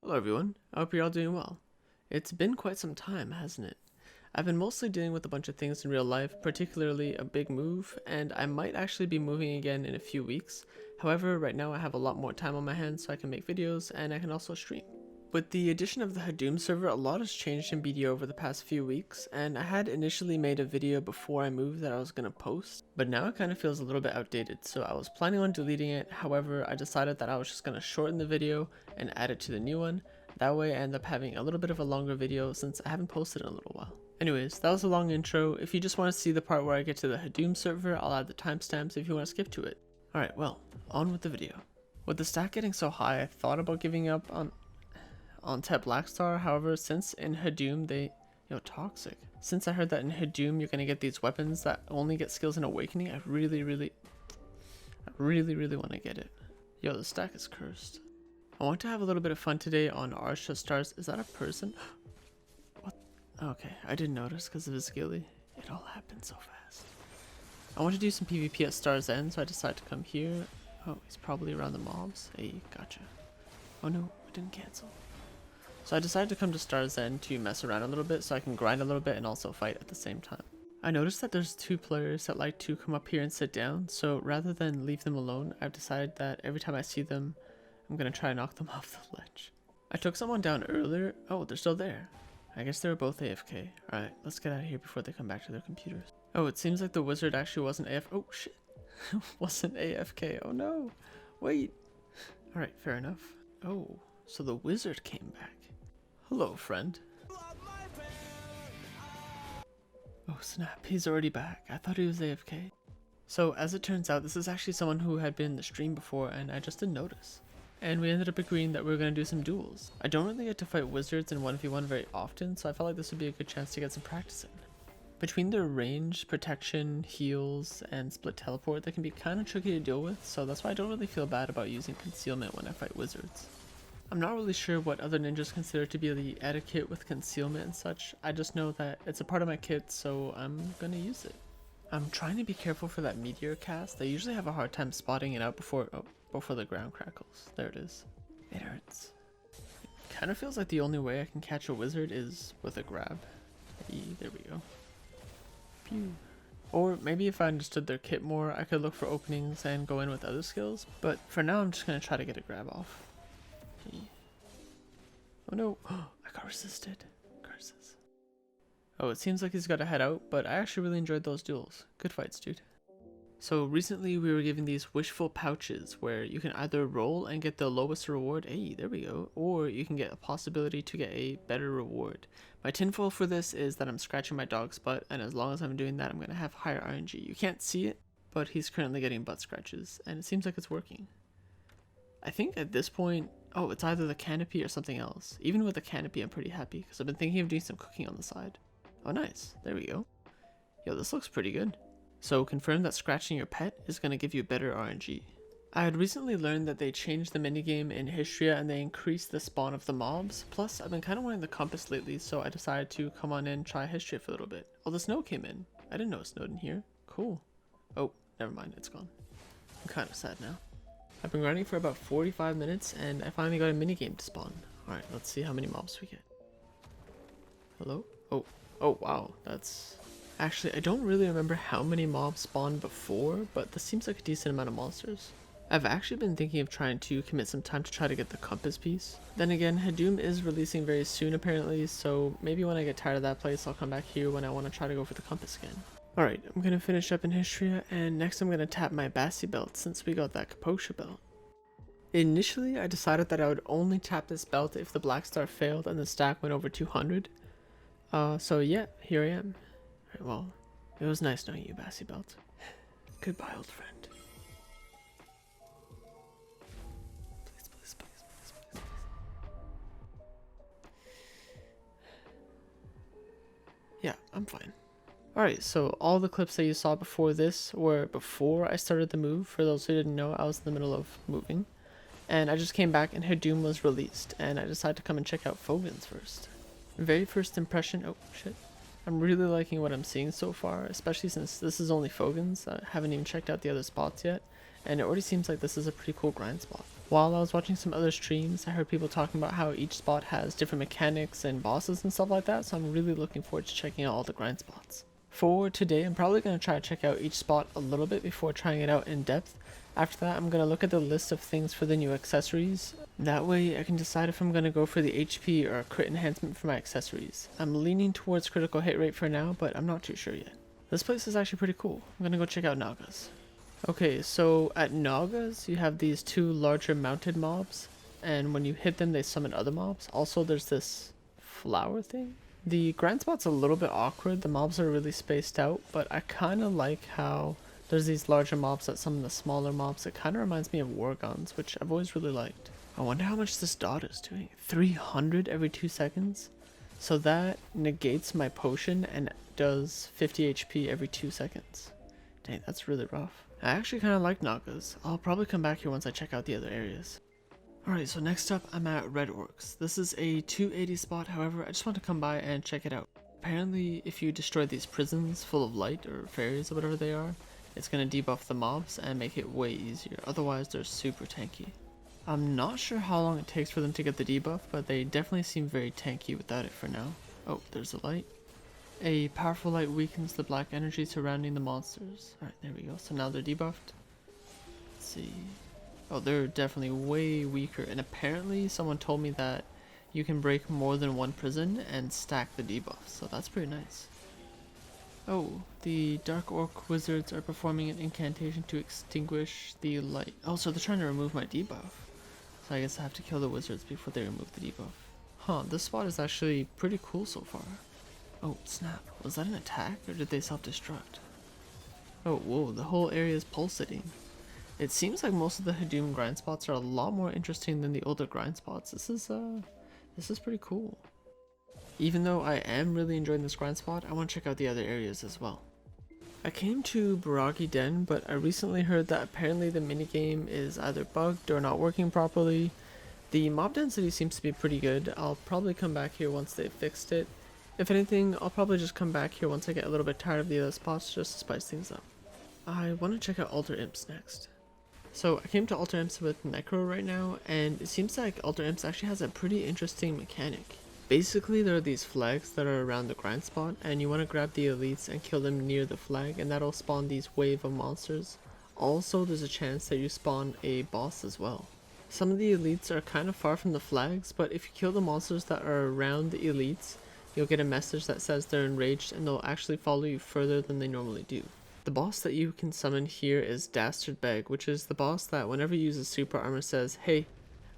Hello everyone, I hope you're all doing well. It's been quite some time, hasn't it? I've been mostly dealing with a bunch of things in real life, particularly a big move, and I might actually be moving again in a few weeks. However, right now I have a lot more time on my hands so I can make videos and I can also stream. With the addition of the Hadum server, a lot has changed in BDO over the past few weeks, and I had initially made a video before I moved that I was going to post, but now it kind of feels a little bit outdated, so I was planning on deleting it. However, I decided that I was just going to shorten the video and add it to the new one. That way I end up having a little bit of a longer video since I haven't posted in a little while. Anyways, that was a long intro. If you just want to see the part where I get to the Hadum server, I'll add the timestamps if you want to skip to it. Alright, well, on with the video. With the stack getting so high, I thought about giving up on TET BSa. However, since in Hadum toxic. Since I heard that in Hadum you're gonna get these weapons that only get skills in Awakening, I really want to get it. Yo, the stack is cursed. I want to have a little bit of fun today on Arsha Stars. Is that a person? What? Okay, I didn't notice because of his ghillie. It all happened so fast. I want to do some PvP at Star's End, so I decided to come here. Oh, he's probably around the mobs. Hey, gotcha. Oh no, I didn't cancel. So I decided to come to Star's End to mess around a little bit so I can grind a little bit and also fight at the same time. I noticed that there's two players that like to come up here and sit down, so rather than leave them alone, I've decided that every time I see them, I'm gonna try and knock them off the ledge. I took someone down earlier. Oh, they're still there. I guess they were both AFK. Alright, let's get out of here before they come back to their computers. Oh, it seems like the wizard actually wasn't Oh shit. Wasn't AFK. Oh no. Wait. Alright, fair enough. Oh, so the wizard came back. Hello, friend. Oh snap, he's already back. I thought he was AFK. So as it turns out, this is actually someone who had been in the stream before and I just didn't notice. And we ended up agreeing that we were going to do some duels. I don't really get to fight wizards in 1v1 very often, so I felt like this would be a good chance to get some practice in. Between their range, protection, heals, and split teleport, they can be kind of tricky to deal with, so that's why I don't really feel bad about using concealment when I fight wizards. I'm not really sure what other ninjas consider to be the etiquette with concealment and such. I just know that it's a part of my kit, so I'm gonna use it. I'm trying to be careful for that meteor cast. I usually have a hard time spotting it out before the ground crackles. There it is. It hurts. It kind of feels like the only way I can catch a wizard is with a grab. Hey, there we go. Pew. Or maybe if I understood their kit more, I could look for openings and go in with other skills. But for now, I'm just gonna try to get a grab off. Hey. Oh no! I got resisted. Curses. Oh, it seems like he's got to head out, but I actually really enjoyed those duels. Good fights, dude. So recently we were given these wishful pouches where you can either roll and get the lowest reward, hey, there we go, or you can get a possibility to get a better reward. My tinfoil for this is that I'm scratching my dog's butt, and as long as I'm doing that, I'm going to have higher RNG. You can't see it, but he's currently getting butt scratches, and it seems like it's working. I think at this point, oh, it's either the canopy or something else. Even with the canopy, I'm pretty happy, because I've been thinking of doing some cooking on the side. Oh, nice. There we go. Yo, this looks pretty good. So confirm that scratching your pet is going to give you better RNG. I had recently learned that they changed the minigame in Hystria and they increased the spawn of the mobs. Plus, I've been kind of wanting the compass lately, so I decided to come on in and try Hystria for a little bit. Oh, the snow came in. I didn't know it snowed in here. Cool. Oh, never mind, it's gone. I'm kind of sad now. I've been running for about 45 minutes and I finally got a minigame to spawn. Alright, let's see how many mobs we get. Hello? Oh wow, that's... Actually, I don't really remember how many mobs spawned before, but this seems like a decent amount of monsters. I've actually been thinking of trying to commit some time to try to get the compass piece. Then again, Hadum is releasing very soon apparently, so maybe when I get tired of that place, I'll come back here when I want to try to go for the compass again. Alright, I'm going to finish up in Hystria, and next I'm going to tap my Basi belt since we got that Kaposha belt. Initially, I decided that I would only tap this belt if the Black Star failed and the stack went over 200. So yeah, here I am. Right, well, it was nice knowing you, Basi belt. Goodbye, old friend. Please. Yeah, I'm fine. Alright, so all the clips that you saw before this were before I started the move. For those who didn't know, I was in the middle of moving. And I just came back and Hadum was released, and I decided to come and check out Fogans first. Very first impression, oh shit. I'm really liking what I'm seeing so far, especially since this is only Fogans. I haven't even checked out the other spots yet. and it already seems like this is a pretty cool grind spot. While I was watching some other streams, I heard people talking about how each spot has different mechanics and bosses and stuff like that, so I'm really looking forward to checking out all the grind spots. For today, I'm probably going to try to check out each spot a little bit before trying it out in depth. After that, I'm going to look at the list of things for the new accessories. That way, I can decide if I'm going to go for the HP or crit enhancement for my accessories. I'm leaning towards critical hit rate for now, but I'm not too sure yet. This place is actually pretty cool. I'm going to go check out Nagas. Okay, so at Nagas, you have these two larger mounted mobs, and when you hit them, they summon other mobs. Also, there's this flower thing. The grind spot's a little bit awkward. The mobs are really spaced out, but I kind of like how there's these larger mobs that summon the smaller mobs. It kind of reminds me of war guns, which I've always really liked. I wonder how much this dot is doing. 300 every 2 seconds? So that negates my potion and does 50 HP every 2 seconds. Dang, that's really rough. I actually kind of like Nagas. I'll probably come back here once I check out the other areas. Alright, so next up I'm at Red Orcs. This is a 280 spot, however, I just want to come by and check it out. Apparently, if you destroy these prisons full of light or fairies or whatever they are, it's going to debuff the mobs and make it way easier. Otherwise, they're super tanky. I'm not sure how long it takes for them to get the debuff, but they definitely seem very tanky without it for now. Oh, there's a light. A powerful light weakens the black energy surrounding the monsters. Alright, there we go. So now they're debuffed. Let's see. Oh, they're definitely way weaker. And apparently someone told me that you can break more than one prison and stack the debuff. So that's pretty nice. Oh, the Dark Orc Wizards are performing an incantation to extinguish the light. Oh, so they're trying to remove my debuff. So I guess I have to kill the wizards before they remove the debuff. Huh, this spot is actually pretty cool so far. Oh, snap. Was that an attack or did they self-destruct? Oh, whoa, the whole area is pulsating. It seems like most of the Hadum grind spots are a lot more interesting than the older grind spots. This is pretty cool. Even though I am really enjoying this grind spot, I want to check out the other areas as well. I came to Baragi Den, but I recently heard that apparently the minigame is either bugged or not working properly. The mob density seems to be pretty good. I'll probably come back here once they've fixed it. If anything, I'll probably just come back here once I get a little bit tired of the other spots just to spice things up. I want to check out Altar Imps next. So I came to Altar Imps with Necro right now, and it seems like Altar Imps actually has a pretty interesting mechanic. Basically, there are these flags that are around the grind spot, and you want to grab the elites and kill them near the flag, and that'll spawn these wave of monsters. Also, there's a chance that you spawn a boss as well. Some of the elites are kind of far from the flags, but if you kill the monsters that are around the elites, you'll get a message that says they're enraged and they'll actually follow you further than they normally do. The boss that you can summon here is Dastard Beg, which is the boss that whenever you use a super armor says, "Hey,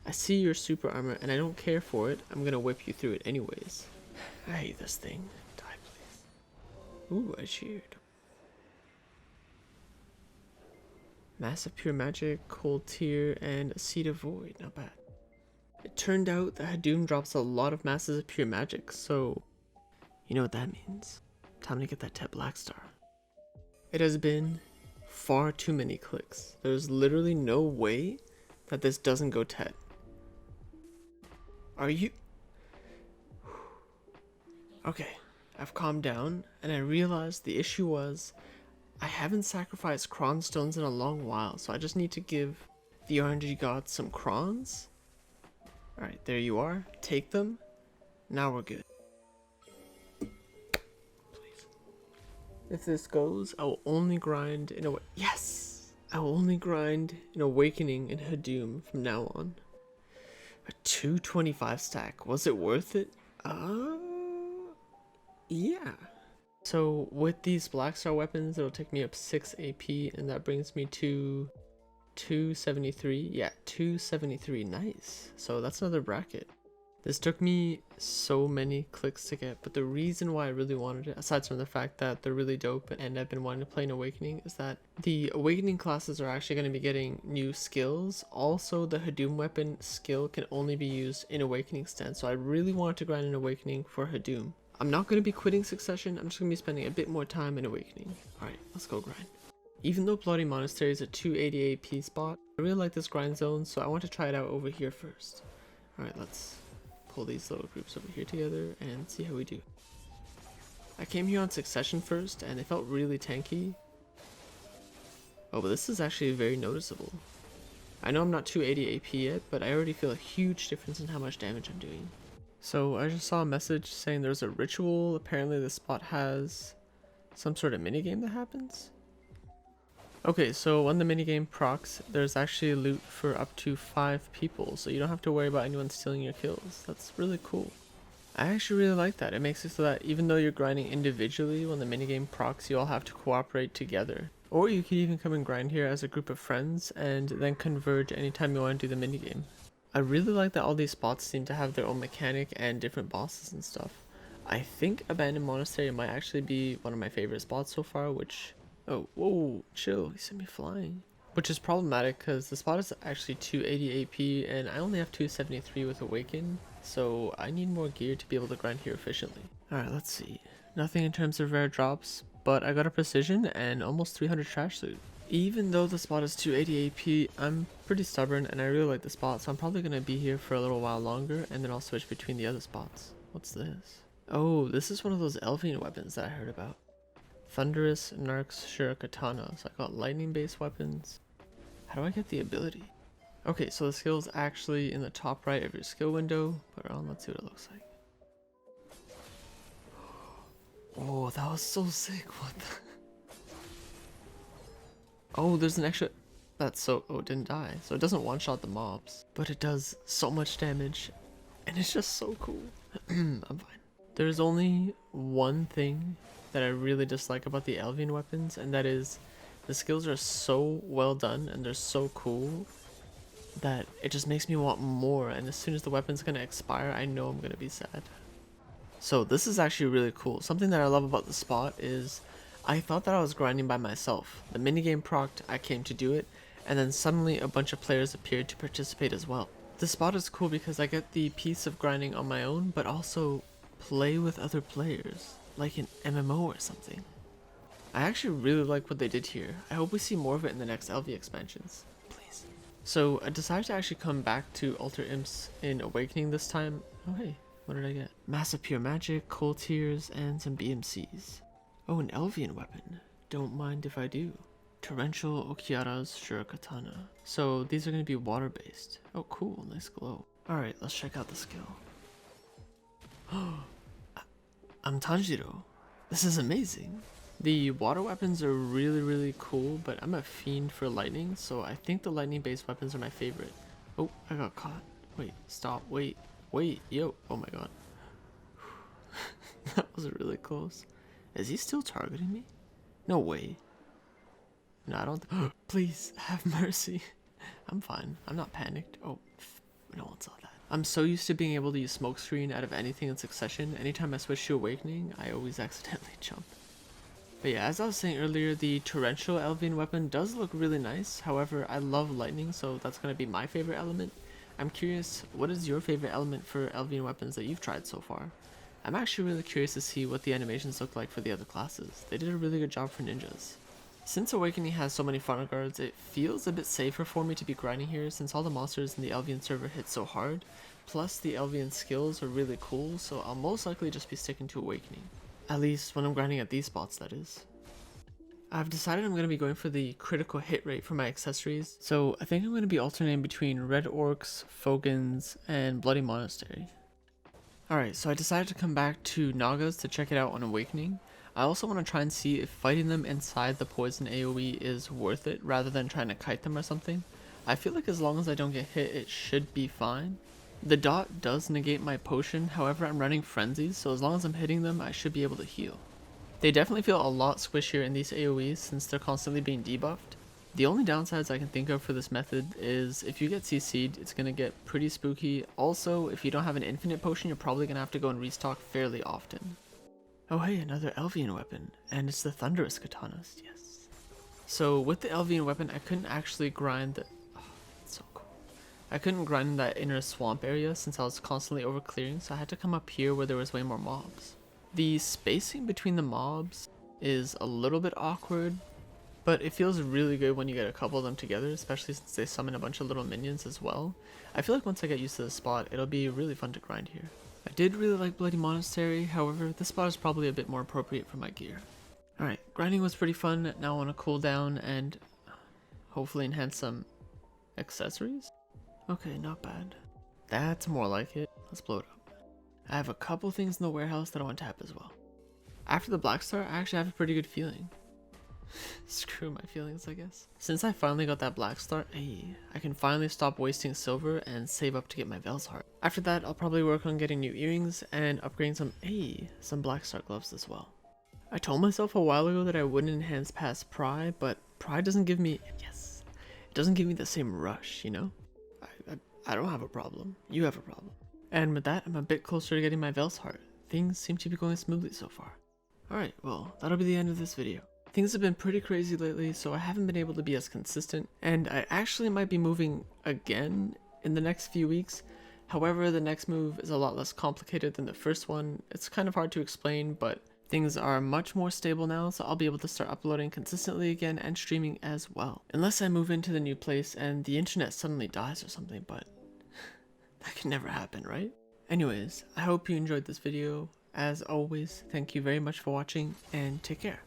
I see your super armor and I don't care for it, I'm gonna whip you through it anyways." I hate this thing. Die, please. Ooh, I cheered. Massive Pure Magic, Cold Tear, and a Seed of Void. Not bad. It turned out that Hadum drops a lot of masses of pure magic, so you know what that means. Time to get that TET Blackstar. It has been far too many clicks. There's literally no way that this doesn't go TET. Are you... Okay, I've calmed down, and I realized the issue was I haven't sacrificed Cron Stones in a long while, so I just need to give the RNG gods some Crons. Alright, there you are. Take them. Now we're good. Please. If this goes, I will only grind in Yes! I will only grind in Awakening in Hadum from now on. A 225 stack. Was it worth it? Yeah. So with these Blackstar weapons, it'll take me up 6 AP, and that brings me to 273. Yeah, 273. Nice. So that's another bracket. This took me so many clicks to get, but the reason why I really wanted it, aside from the fact that they're really dope and I've been wanting to play in Awakening, is that the Awakening classes are actually going to be getting new skills. Also, the Hadum weapon skill can only be used in Awakening stance, so I really wanted to grind in Awakening for Hadum. I'm not going to be quitting Succession, I'm just going to be spending a bit more time in Awakening. Alright, let's go grind. Even though Bloody Monastery is a 280 AP spot, I really like this grind zone, so I want to try it out over here first. Alright, let's pull these little groups over here together and see how we do. I came here on Succession first, and it felt really tanky. Oh, but this is actually very noticeable. I know I'm not 280 AP yet, but I already feel a huge difference in how much damage I'm doing. So I just saw a message saying there's a ritual. Apparently this spot has some sort of minigame that happens. Okay, so when the minigame procs, there's actually loot for up to 5 people, so you don't have to worry about anyone stealing your kills. That's really cool. I actually really like that. It makes it so that even though you're grinding individually, when the minigame procs, you all have to cooperate together. Or you could even come and grind here as a group of friends and then converge anytime you want to do the minigame. I really like that all these spots seem to have their own mechanic and different bosses and stuff. I think Abandoned Monastery might actually be one of my favorite spots so far, which... Oh, whoa, chill, he sent me flying. Which is problematic because the spot is actually 280 AP and I only have 273 with Awaken, so I need more gear to be able to grind here efficiently. Alright, let's see. Nothing in terms of rare drops, but I got a precision and almost 300 trash loot. Even though the spot is 280 AP, I'm pretty stubborn and I really like the spot, so I'm probably going to be here for a little while longer and then I'll switch between the other spots. What's this? Oh, this is one of those Elvian weapons that I heard about. Thunderous Narc's Shura Katana, so I got lightning based weapons. How do I get the ability? Okay, so the skill is actually in the top right of your skill window. Put it on, let's see what it looks like. Oh, that was so sick, what the... Oh, there's an extra... That's so... Oh, it didn't die. So it doesn't one-shot the mobs, but it does so much damage, and it's just so cool. I'm fine. There's only one thing that I really dislike about the Elvian weapons, and that is the skills are so well done and they're so cool that it just makes me want more, and as soon as the weapon's gonna expire, I know I'm gonna be sad. So this is actually really cool. Something that I love about the spot is I thought that I was grinding by myself. The minigame procced, I came to do it, and then suddenly a bunch of players appeared to participate as well. This spot is cool because I get the piece of grinding on my own, but also play with other players, like an MMO or something. I actually really like what they did here. I hope we see more of it in the next Elvia expansions. Please. So I decided to actually come back to Alter Imps in Awakening this time. Oh hey, what did I get? Massive Pure Magic, Cold Tears, and some BMCs. Oh, an Elvian weapon. Don't mind if I do. Torrential Okiara's Shura Katana. So these are going to be water based. Oh cool, nice glow. Alright, let's check out the skill. I'm Tanjiro. This is amazing. The water weapons are really cool, but I'm a fiend for lightning, so I think the lightning based weapons are my favorite. Oh, I got caught. Wait, stop, wait, yo, oh my god. That was really close. Is he still targeting me? No way. No, I don't. Please, have mercy. I'm fine, I'm not panicked. Oh, no one saw that. I'm so used to being able to use smokescreen out of anything in succession. Anytime I switch to Awakening, I always accidentally jump. But yeah, as I was saying earlier, the Torrential Elvian weapon does look really nice. However, I love lightning, so that's going to be my favorite element. I'm curious, what is your favorite element for Elvian weapons that you've tried so far? I'm actually really curious to see what the animations look like for the other classes. They did a really good job for ninjas. Since Awakening has so many front guards, it feels a bit safer for me to be grinding here since all the monsters in the Elvian server hit so hard. Plus, the Elvian skills are really cool, so I'll most likely just be sticking to Awakening. At least when I'm grinding at these spots, that is. I've decided I'm going to be going for the critical hit rate for my accessories, so I think I'm going to be alternating between Red Orcs, Fogans, and Bloody Monastery. Alright, so I decided to come back to Nagas to check it out on Awakening. I also want to try and see if fighting them inside the poison AoE is worth it rather than trying to kite them or something. I feel like as long as I don't get hit, it should be fine. The dot does negate my potion, however I'm running frenzies, so as long as I'm hitting them, I should be able to heal. They definitely feel a lot squishier in these AoEs since they're constantly being debuffed. The only downsides I can think of for this method is if you get CC'd, it's going to get pretty spooky. Also, if you don't have an infinite potion, you're probably going to have to go and restock fairly often. Oh hey, another Elvian weapon, and it's the Thunderous Katanas, yes. So with the Elvian weapon, I couldn't actually grind the... Oh, that's so cool. I couldn't grind in that inner swamp area since I was constantly over clearing, so I had to come up here where there was way more mobs. The spacing between the mobs is a little bit awkward, but it feels really good when you get a couple of them together, especially since they summon a bunch of little minions as well. I feel like once I get used to the spot, it'll be really fun to grind here. I did really like Bloody Monastery, however, this spot is probably a bit more appropriate for my gear. Alright, grinding was pretty fun, now I want to cool down and... hopefully enhance some accessories. Okay, not bad. That's more like it. Let's blow it up. I have a couple things in the warehouse that I want to tap as well. After the black star, I actually have a pretty good feeling. Screw my feelings, I guess. Since I finally got that black star, I can finally stop wasting silver and save up to get my Vel's heart. After that, I'll probably work on getting new earrings and upgrading some black star gloves as well. I told myself a while ago that I wouldn't enhance past Pride, but Pride doesn't give me, it doesn't give me the same rush, you know? I don't have a problem. You have a problem. And with that, I'm a bit closer to getting my Vel's heart. Things seem to be going smoothly so far. Alright, well, that'll be the end of this video. Things have been pretty crazy lately, so I haven't been able to be as consistent, and I actually might be moving again in the next few weeks. However, the next move is a lot less complicated than the first one. It's kind of hard to explain, but things are much more stable now, so I'll be able to start uploading consistently again and streaming as well. Unless I move into the new place and the internet suddenly dies or something, but that can never happen, right? Anyways, I hope you enjoyed this video. As always, thank you very much for watching, and take care.